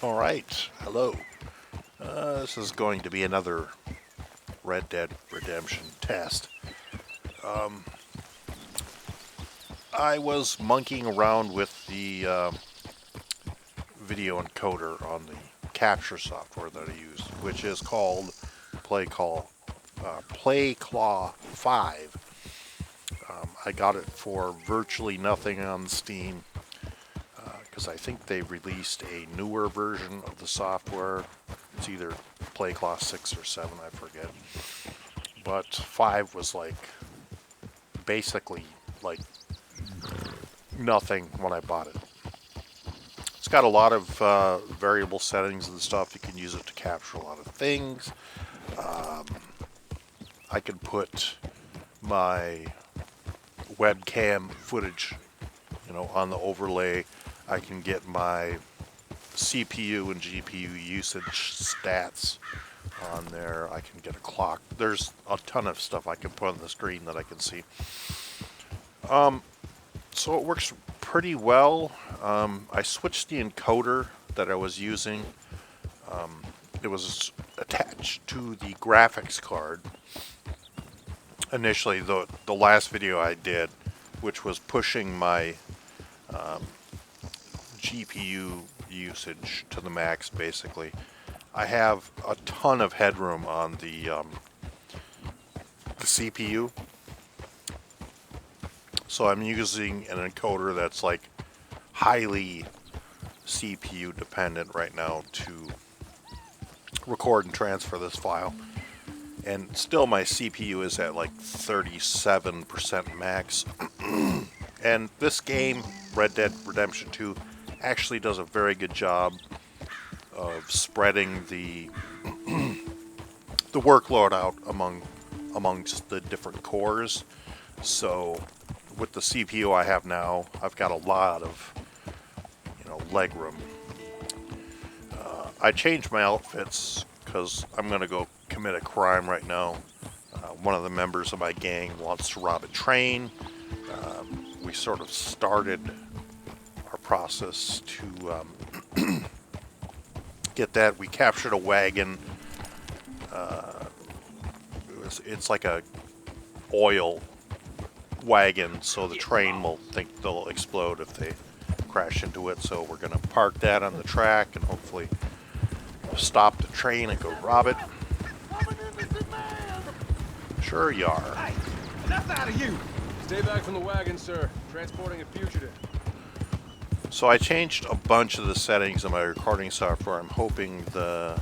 Alright, hello. This is going to be another Red Dead Redemption test. I was monkeying around with the video encoder on the capture software that I use, which is called PlayClaw 5. I got it for virtually nothing on Steam because I think they released a newer version of the software. It's either PlayClaw 6 or 7, I forget. But 5 was basically nothing when I bought it. It's got a lot of variable settings and stuff. You can use it to capture a lot of things. I can put my webcam footage, on the overlay. I can get my CPU and GPU usage stats on there. I can get a clock. There's a ton of stuff I can put on the screen that I can see. So it works pretty well. I switched the encoder that I was using. It was attached to the graphics card. Initially, the last video I did, which was pushing my GPU usage to the max, basically. I have a ton of headroom on the CPU. So I'm using an encoder that's highly CPU dependent right now to record and transfer this file. And still my CPU is at 37% max. And this game, Red Dead Redemption 2, actually does a very good job of spreading the workload out amongst the different cores. So with the CPU I have now, I've got a lot of leg room. I changed my outfits because I'm going to go commit a crime right now. One of the members of my gang wants to rob a train. We sort of started our process to get that. We captured a wagon. It's like a oil wagon, so the train will think they'll explode if they crash into it. So we're going to park that on the track and hopefully stop the train and go rob it. Sure you are. Hey, enough out of you! Stay back from the wagon, sir. Transporting a fugitive. So I changed a bunch of the settings in my recording software. I'm hoping the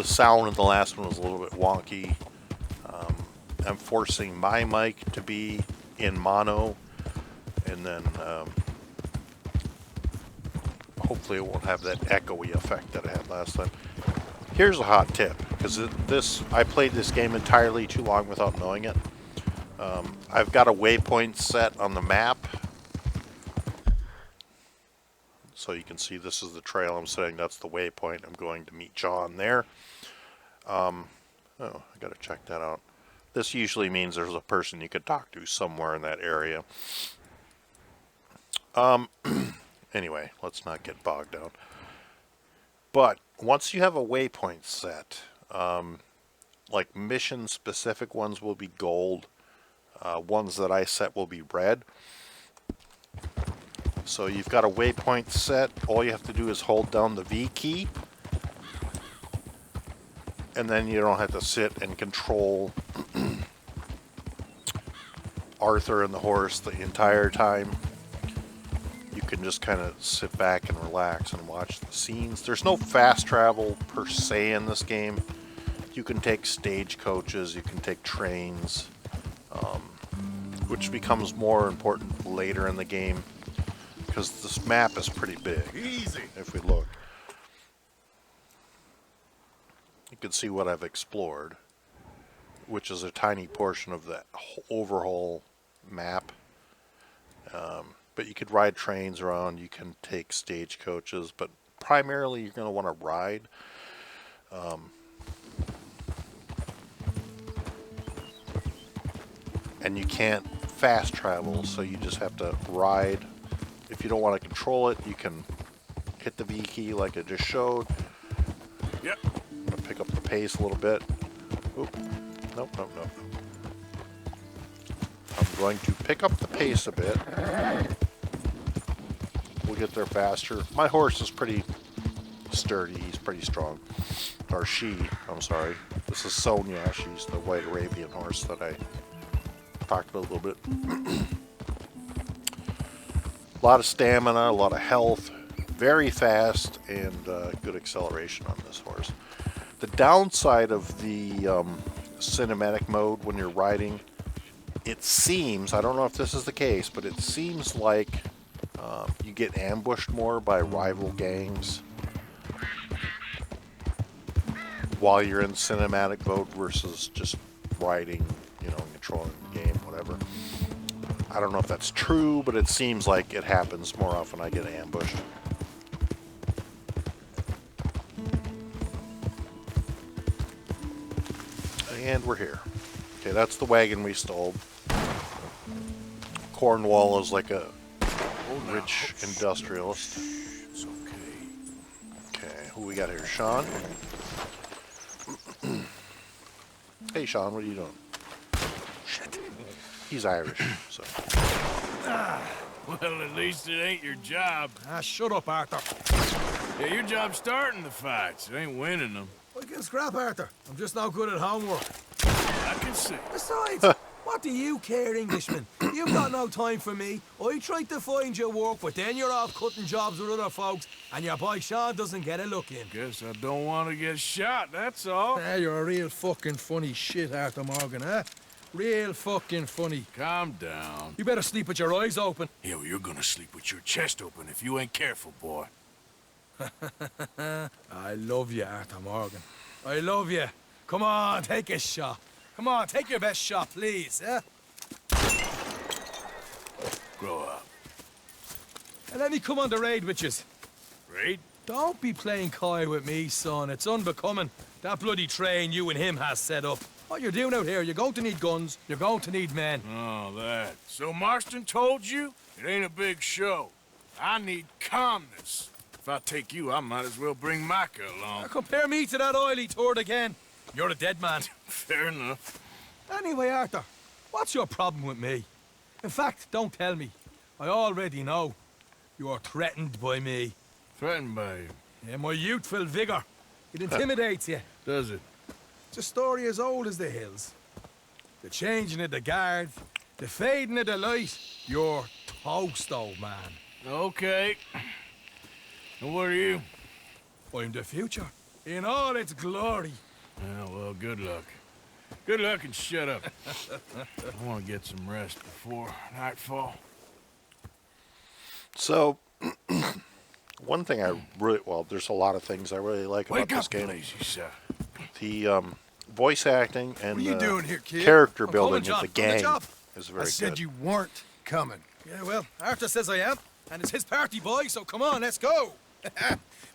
sound in the last one was a little bit wonky. I'm forcing my mic to be in mono, and then hopefully it won't have that echoey effect that I had last time. Here's a hot tip, because I played this game entirely too long without knowing it. I've got a waypoint set on the map, so you can see this is the trail I'm setting. That's the waypoint. I'm going to meet John there. I gotta check that out. This usually means there's a person you could talk to somewhere in that area. Anyway, let's not get bogged down. But once you have a waypoint set, mission specific ones will be gold. Ones that I set will be red. So you've got a waypoint set. All you have to do is hold down the V key. And then you don't have to sit and control Arthur and the horse the entire time. You can just kind of sit back and relax and watch the scenes. There's no fast travel per se in this game. You can take stagecoaches, you can take trains, which becomes more important later in the game because this map is pretty big. Easy. If we look, you can see what I've explored, which is a tiny portion of that overall map. But you could ride trains around, you can take stagecoaches, but primarily you're going to want to ride. And you can't fast travel, so you just have to ride. If you don't want to control it, you can hit the V key like I just showed. Yep. I'm gonna pick up the pace a little bit. Oop. Nope, nope, nope. I'm going to pick up the pace a bit. We'll get there faster. My horse is pretty sturdy. He's pretty strong. Or she, I'm sorry. This is Sonia. She's the white Arabian horse that I talked about a little bit. A lot of stamina, a lot of health, very fast, and good acceleration on this horse. The downside of the cinematic mode when you're riding, it seems, I don't know if this is the case, but it seems like you get ambushed more by rival gangs while you're in cinematic mode versus just riding, you know, controlling the game, whatever. I don't know if that's true, but it seems like it happens more often I get ambushed. And we're here. Okay, that's the wagon we stole. Cornwall is like a rich industrialist. It's okay. Okay, who we got here? Sean? Hey, Sean, what are you doing? Shit. He's Irish, so. Well, at least it ain't your job. Shut up, Arthur. Yeah, your job's starting the fights. It ain't winning them. I can scrap, Arthur. I'm just not good at homework. I can see. Besides, what do you care, Englishman? You've got no time for me. I tried to find you work, but then you're off cutting jobs with other folks, and your boy Sean doesn't get a look in. Guess I don't want to get shot, that's all. You're a real fucking funny shit, Arthur Morgan, huh? Real fucking funny. Calm down. You better sleep with your eyes open. Yeah, well, you're gonna sleep with your chest open if you ain't careful, boy. I love you, Arthur Morgan. I love you. Come on, take a shot. Come on, take your best shot, please, eh? Grow up. And let me come on the raid with yous. Raid? Don't be playing coy with me, son. It's unbecoming. That bloody train you and him has set up. What you're doing out here, you're going to need guns, you're going to need men. Oh, that. So Marston told you? It ain't a big show. I need calmness. If I take you, I might as well bring Micah along. Now compare me to that oily turd again. You're a dead man. Fair enough. Anyway, Arthur, what's your problem with me? In fact, don't tell me. I already know. You're threatened by me. Threatened by you. Yeah, my youthful vigor. It intimidates you. Does it? It's a story as old as the hills. The changing of the guard, the fading of the light. You're toast, old man. Okay. And what are you? I'm the future, in all its glory. Yeah, well, good luck. Good luck and shut up. I want to get some rest before nightfall. So, one thing I really, well, there's a lot of things I really like about Wake this up, game. lazy sir. The voice acting and What are you the doing here, kid? character I'm building coming, of the John. On the gang job. is I very said good. you weren't coming. Yeah, well, Arthur says I am, and it's his party, boy, so come on, let's go.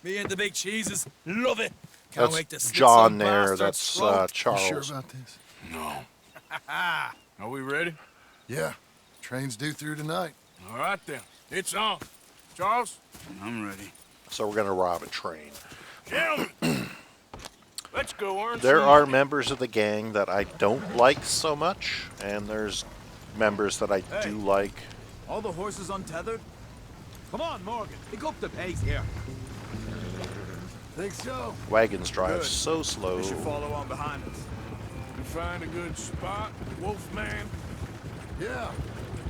Me and the big cheeses, love it. Can't That's wait to slit John some there. bastard's That's throat. You Charles. sure about this? No. Are we ready? Yeah. Train's due through tonight. All right, then. It's on. Charles? I'm ready. So we're gonna rob a train. Gentlemen! Let's go earn There some are money. members of the gang that I don't like so much, and there's members that I do like. All the horses untethered? Come on, Morgan, pick up the pace here. Think so? Wagons drive Good. so slow. They should follow on behind us. You find a good spot, Wolfman? Yeah.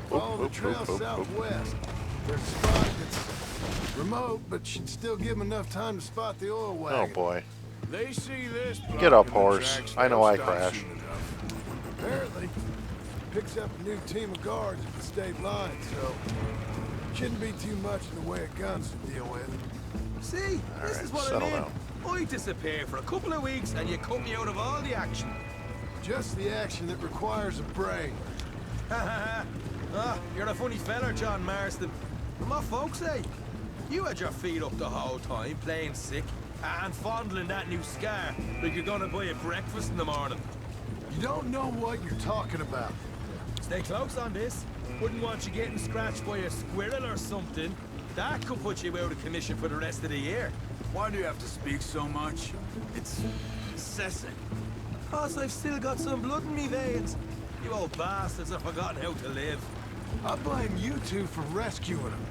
Follow the trail southwest. There's a spot that's remote, but should still give 'em enough time to spot the oil Oh wagon. boy. They see this. Get up, block in the horse. tracks, I know they'll I stop crash. soon enough. Apparently, picks up a new team of guards at the state line, so shouldn't be too much in the way of guns to deal with. See, this right, is what I settle mean. down. I disappear for a couple of weeks, and you cut me out of all the action. Just the action that requires a brain. You're a funny feller, John Marston. And my folks say, you had your feet up the whole time, playing sick, and fondling that new scar like you're gonna buy a breakfast in the morning. You don't know what you're talking about. Stay close on this. Wouldn't want you getting scratched by a squirrel or something. That could put you out of commission for the rest of the year. Why do you have to speak so much? It's incessant. Cause I've still got some blood in me veins. You old bastards have forgotten how to live. I blame you two for rescuing him.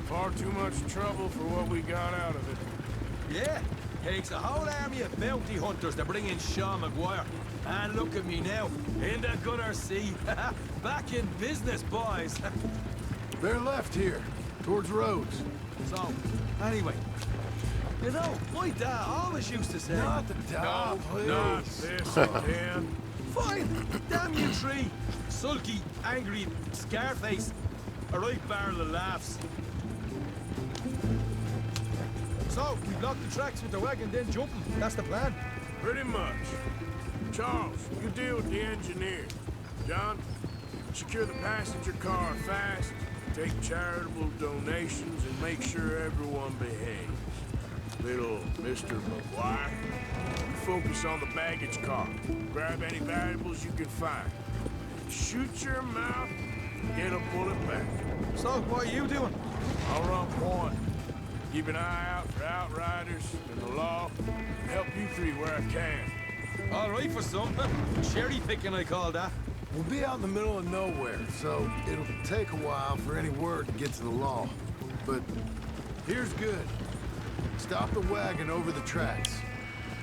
Far too much trouble for what we got out of it. Yeah, takes a whole army of bounty hunters to bring in Sean McGuire. And look at me now, in the Gunner Sea. Back in business, boys. They're left here, towards Rhodes. So, anyway, you know, my dad always used to say... Not the dog, please. Not this again. Fine, damn you three. Sulky, angry, Scarface. A right barrel of laughs. So, we block the tracks with the wagon, then jump 'em. That's the plan. Pretty much. Charles, you deal with the engineer. John, secure the passenger car fast, take charitable donations, and make sure everyone behaves. Little Mr. McGuire, you focus on the baggage car. Grab any valuables you can find. Shoot your mouth, get a bullet back. So, what are you doing? I'll run point. Keep an eye out for outriders and the law, and help you three where I can. All right for something. Cherry picking, I call that. We'll be out in the middle of nowhere, so it'll take a while for any word to get to the law. But here's good. Stop the wagon over the tracks.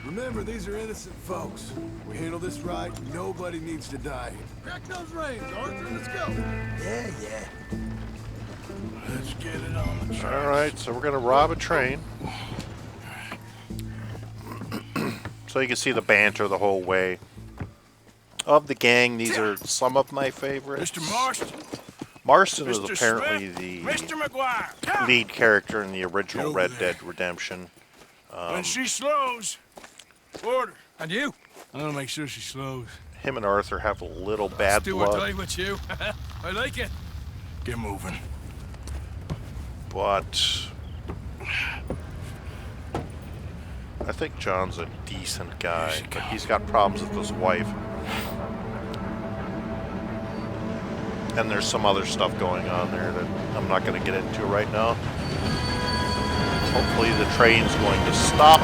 Remember, these are innocent folks. We handle this right, nobody needs to die. Crack those reins, Arthur, let's go. Yeah, yeah. Let's get it on the tracks. Alright, so we're gonna rob a train. So you can see the banter the whole way. Of the gang, these are some of my favorites. Mr. Marston. Marston is Mr. apparently Smith, the Mr. McGuire. lead character in the original Over Red there. Dead Redemption. When she slows, order. And you? I'm gonna make sure she slows. Him and Arthur have a little bad Do or die blood, with you. I like it. Get moving. but I think John's a decent guy, but he's got problems with his wife. And there's some other stuff going on there that I'm not going to get into right now. Hopefully the train's going to stop.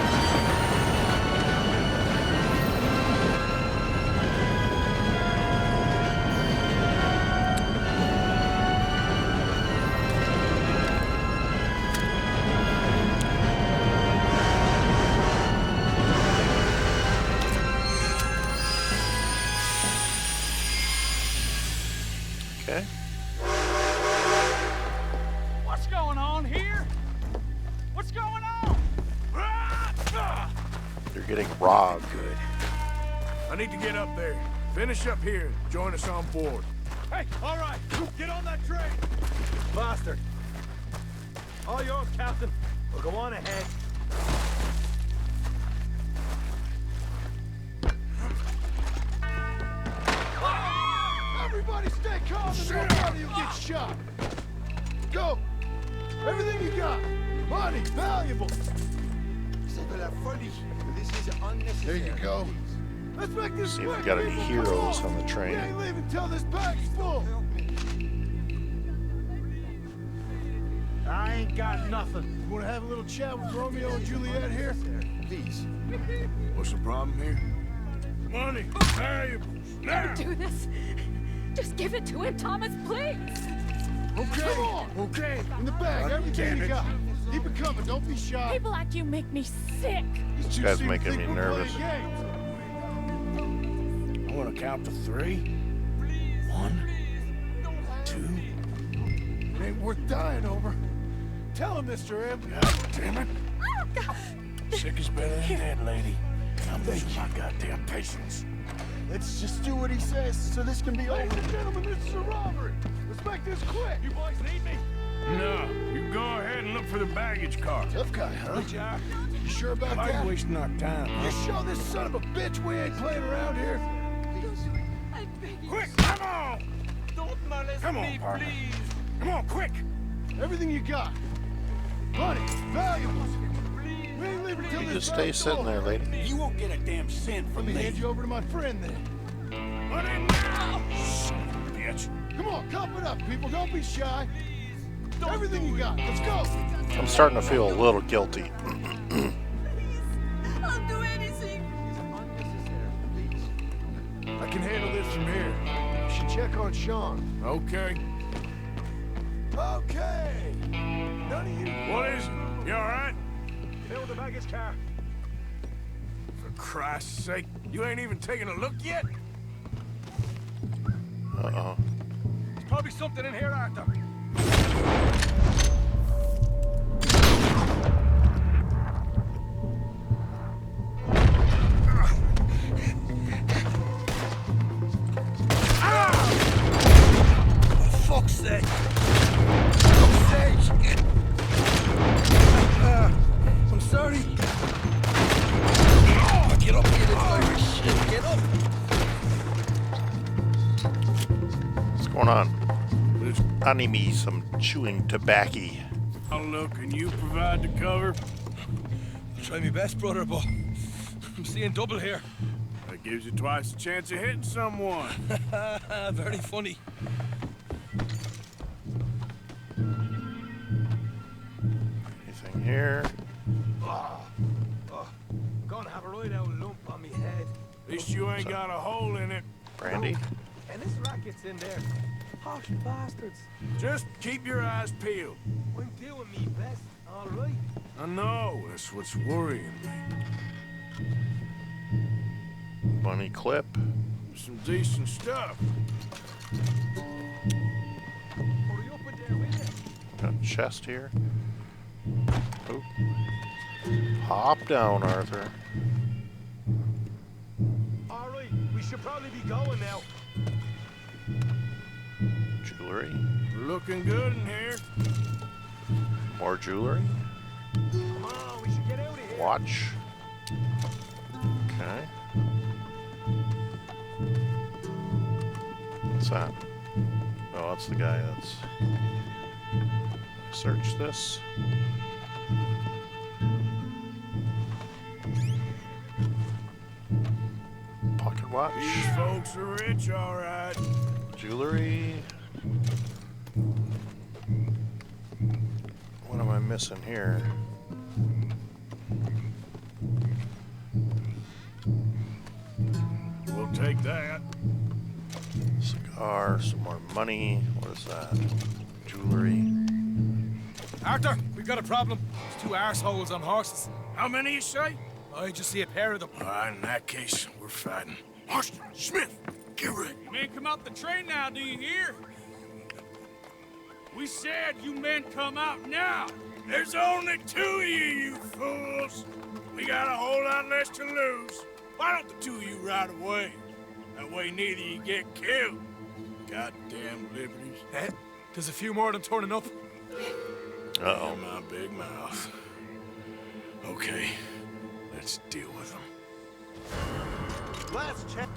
Okay. What's going on here? What's going on? You're getting robbed. Good. I need to get up there. Finish up here. Join us on board. Hey, all right, get on that train. Bastard. All yours, Captain. We'll go on ahead. Everybody stay calm and nobody will get shot. Go. Everything you got. Money, valuable. This is unnecessary. There you go. Let's make this See if we quick, got any people. heroes Come on the We train. ain't leaving till this bag's full. I ain't got nothing. You want to have a little chat with Romeo and Juliet here? Please. What's the problem here? Money, valuables, now. Don't do this. Just give it to him, Thomas, please. Okay. Come on. Okay. In the bag, everything you got. Keep it coming. Don't be shy. People like you make me sick. These two guy's seem to making think me we're nervous. playing games. I'm gonna count to 3. 1, 2. It ain't worth dying over. Tell him, Mr. M. God damn it. Oh, God. Sick is better than dead, lady. I'm losing my goddamn patience. Let's just do what he says so this can be over. Ladies and gentlemen, this is a robbery. Let's make this quick. You boys need me? No, you go ahead and look for the baggage car. Tough guy, huh? You sure about Why are that? you wasting our time? You show this son of a bitch we ain't playing around here. I beg you. Quick, come on! Don't molest Come on, me, partner. please. Come on, quick! Everything you got. Money, valuables. We ain't leaving till You this just stay bag's sitting full. there, lady. You won't get a damn cent Let from me me. hand you over to my friend then. Money now! Son of a bitch. Come on, cup it up, people. Don't be shy. Everything you got. Let's go. I'm starting to feel a little guilty. I'll do anything. I can handle this from here. You should check on Sean. Okay. Okay. None of you. What is it? You all right? Fill the baggage car. For Christ's sake, you ain't even taking a look yet? Uh-oh. There's probably something in here, Arthur. Fuck's sake! I'm sorry. Oh, get up here, this Irish shit. Get up. What's going on? I need me some chewing tobacco. I'll look and you provide the cover. I'll try my best, brother, but I'm seeing double here. That gives you twice the chance of hitting someone. Very funny. Anything here? Gonna have a right out lump on me head. At least you ain't got a hole in it. Brandy? And this racket's in there. Harsh bastards. Just keep your eyes peeled. I'm doing me best, all right. I know, that's what's worrying me. Bunny clip. Some decent stuff. Hurry up and there with it. Got a chest here. Oop. Hop down, Arthur. All right, we should probably be going now. Jewelry. Looking good in here. More jewelry. Come on, we should get out of here. Watch. Okay. What's that? Oh, that's the guy that's... Search this. Pocket watch. These folks are rich, all right. Jewelry. What am I missing here? We'll take that. Cigar, some more money. What is that? Jewelry. Arthur, we've got a problem. There's two arseholes on horses. How many you say? I just see a pair of them. All right, in that case, we're fighting. Marston, Smith, get ready. You men come out the train now, do you hear? We said you men come out now. There's only two of you fools. We got a whole lot less to lose. Why don't the two of you ride away? That way neither of you get killed. Goddamn liberties. Eh? There's a few more of them turning up. Uh-oh. My big mouth. Okay, let's deal with them. Last check.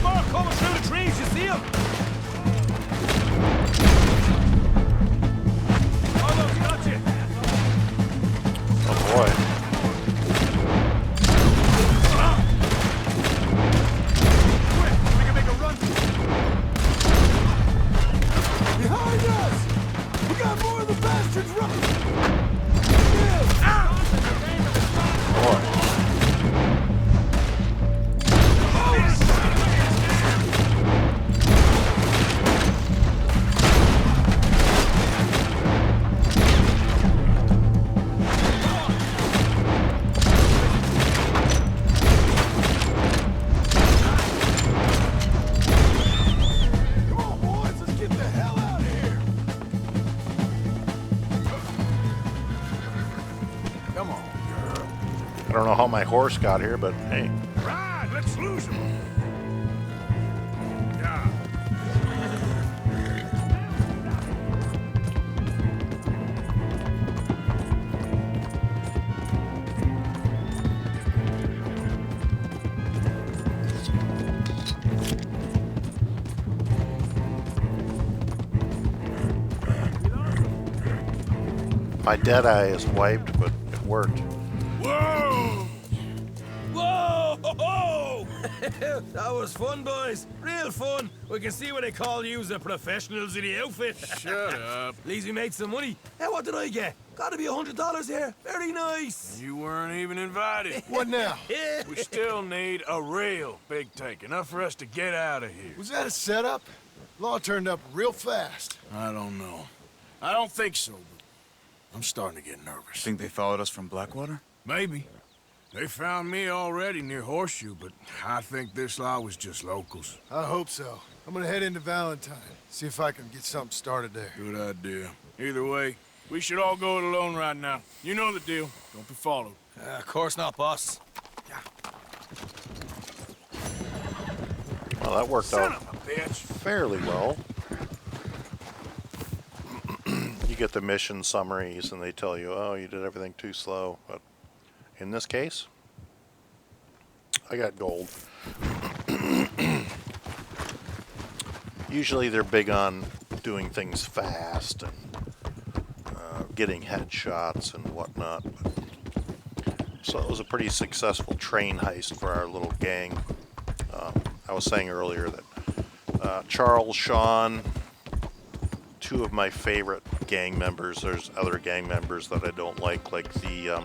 More coming through the trees, you see them? Almost got you. Oh boy. Quick, we can make a run. Behind us! We got more of the bastards running! Boy. Come on, boys, let's get the hell out of here! Come on, girl. I don't know how my horse got here, but hey. Ride, let's lose them. Yeah. My dead eye is wiped, but it worked. Whoa! Whoa! Ho, ho! That was fun, boys. Real fun. We can see what they call you the professionals in the outfit. Shut up. At least we made some money. Hey, what did I get? Gotta be $100 here. Very nice. You weren't even invited. What now? We still need a real big tank, enough for us to get out of here. Was that a setup? Law turned up real fast. I don't know. I don't think so, but I'm starting to get nervous. Think they followed us from Blackwater? Maybe. They found me already near Horseshoe, but I think this lot was just locals. I hope so. I'm gonna head into Valentine, see if I can get something started there. Good idea. Either way, we should all go it alone right now. You know the deal. Don't be followed. Of course not, boss. Well, that worked Son out of a bitch. fairly well. You get the mission summaries and they tell you, oh, you did everything too slow. But in this case, I got gold. Usually they're big on doing things fast and getting headshots and whatnot. So it was a pretty successful train heist for our little gang. I was saying earlier that Charles, Sean, two of my favorite gang members. There's other gang members that I don't like the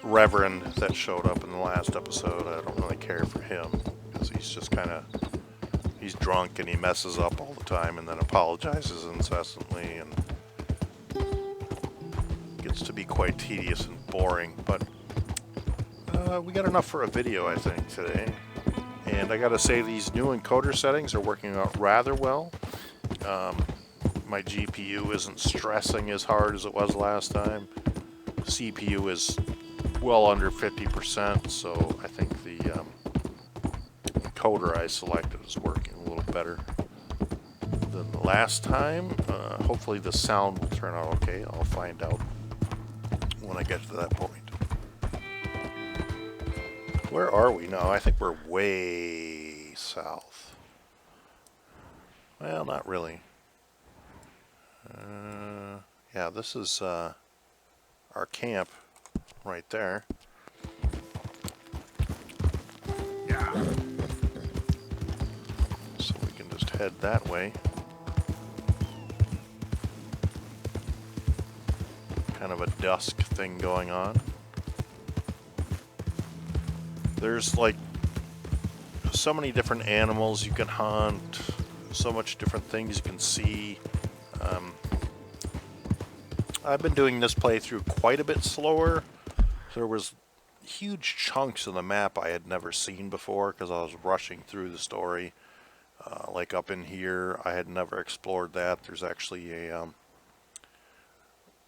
Reverend that showed up in the last episode. I don't really care for him because he's just kind of, he's drunk and he messes up all the time and then apologizes incessantly and gets to be quite tedious and boring. But we got enough for a video, I think, today. And I gotta say, these new encoder settings are working out rather well. My GPU isn't stressing as hard as it was last time. CPU is well under 50%, so I think the encoder I selected is working a little better than the last time. Hopefully the sound will turn out okay. I'll find out when I get to that point. Where are we now? I think we're way south. Well, not really. Yeah, this is our camp right there. Yeah. So we can just head that way. Kind of a dusk thing going on. There's like so many different animals you can hunt, so much different things you can see. I've been doing this playthrough quite a bit slower. There was huge chunks of the map I had never seen before because I was rushing through the story. Like up in here, I had never explored that. There's actually a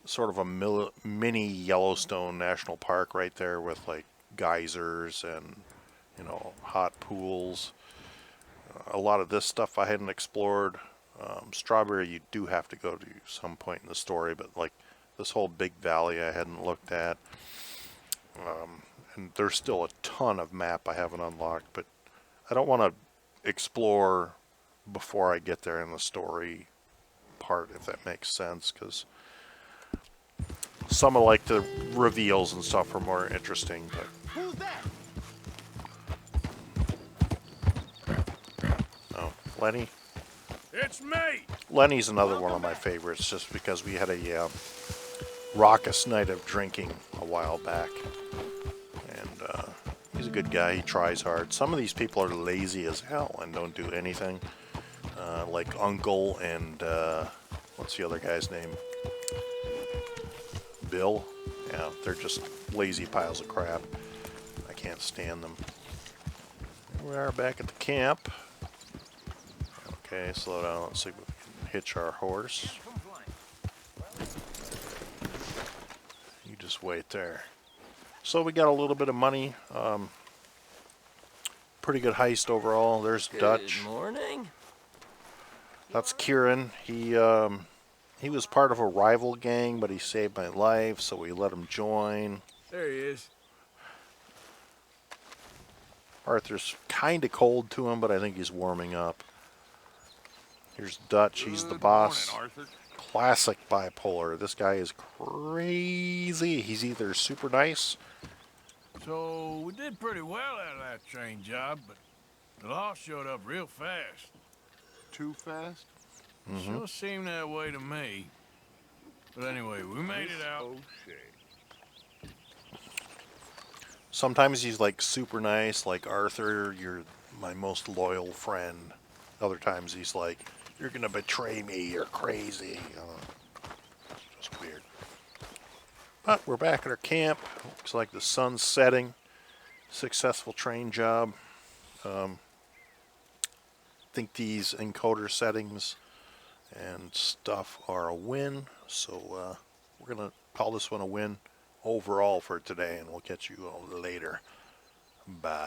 sort of a mini Yellowstone National Park right there with like geysers and, you know, hot pools. A lot of this stuff I hadn't explored. Strawberry you do have to go to some point in the story, but like this whole big valley I hadn't looked at. And there's still a ton of map I haven't unlocked, but I don't want to explore before I get there in the story part, if that makes sense, because some of like the reveals and stuff are more interesting. But Who's that? oh, Lenny. It's me! Lenny's another one of my favorites, just because we had a raucous night of drinking a while back. And he's a good guy. He tries hard. Some of these people are lazy as hell and don't do anything. Like Uncle and what's the other guy's name? Bill. Yeah, they're just lazy piles of crap. I can't stand them. Here we are back at the camp. Okay, slow down. Let's see if we can hitch our horse. You just wait there. So we got a little bit of money. Pretty good heist overall. There's Dutch. Good morning. That's Kieran. He was part of a rival gang, but he saved my life, so we let him join. There he is. Arthur's kind of cold to him, but I think he's warming up. Here's Dutch. He's the boss. Classic bipolar. This guy is crazy. He's either super nice So, we did pretty well out of that train job, but the law showed up real fast. Too fast? Sure seemed that way to me. But anyway, we made it out. Sometimes he's like super nice, like Arthur, you're my most loyal friend. Other times he's like, you're gonna betray me, you're crazy. Just weird. But we're back at our camp. Looks like the sun's setting. Successful train job. Think these encoder settings and stuff are a win. So we're gonna call this one a win overall for today, and we'll catch you all later. Bye.